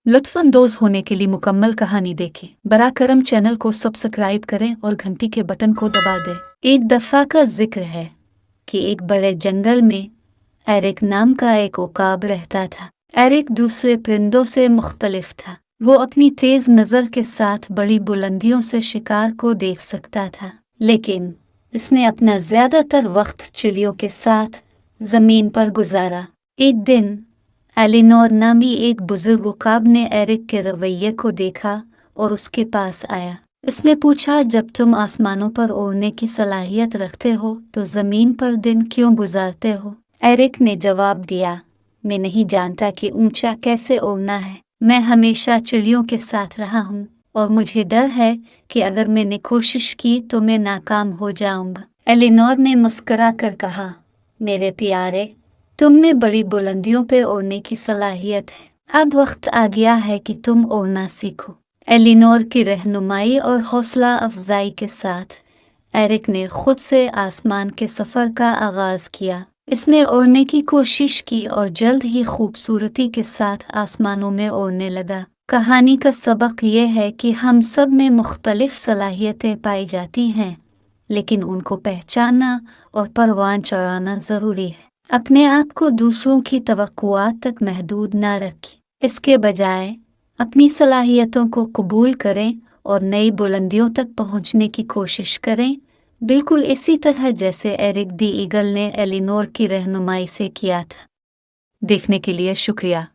लुत्फ़अंदोज़ होने के लिए मुकम्मल कहानी देखें। बरा करम चैनल को सब्सक्राइब करें और घंटी के बटन को दबा दें। एक दफ़ा का जिक्र है कि एक बड़े जंगल में एरिक नाम का एक उकाब रहता था। एरिक दूसरे परिंदों से मुख्तलिफ था। वो अपनी तेज़ नज़र के साथ बड़ी बुलंदियों से शिकार को देख सकता था, लेकिन इसने अपना ज़्यादातर वक्त चिड़ियों के साथ ज़मीन पर गुजारा। एक दिन एलिनोर नामी एक बुजुर्ग उकाब ने एरिक के रवैये को देखा और उसके पास आया। उसने पूछा, जब तुम आसमानों पर उड़ने की सलाहियत रखते हो तो ज़मीन पर दिन क्यों गुजारते हो? एरिक ने जवाब दिया, मैं नहीं जानता कि ऊंचा कैसे उड़ना है। मैं हमेशा चिड़ियों के साथ रहा हूँ और मुझे डर है कि अगर मैंने कोशिश की तो मैं नाकाम हो जाऊंगा। एलिनोर ने मुस्कुरा कर कहा, मेरे प्यारे, तुम में बड़ी बुलंदियों पे उड़ने की सलाहियत है। अब वक्त आ गया है कि तुम उड़ना सीखो। एलिनोर की रहनुमाई और हौसला अफजाई के साथ एरिक ने खुद से आसमान के सफ़र का आगाज़ किया। इसने उड़ने की कोशिश की और जल्द ही खूबसूरती के साथ आसमानों में उड़ने लगा। कहानी का सबक यह है कि हम सब में मुख्तलिफ सलाहियतें पाई जाती हैं, लेकिन उनको पहचानना और परवान चढ़ाना ज़रूरी है। अपने आप को दूसरों की तवक्कुआत तक महदूद ना रखें। इसके बजाय अपनी सलाहियतों को कबूल करें और नई बुलंदियों तक पहुंचने की कोशिश करें, बिल्कुल इसी तरह जैसे एरिक दी ईगल ने एलिनोर की रहनुमाई से किया था। देखने के लिए शुक्रिया।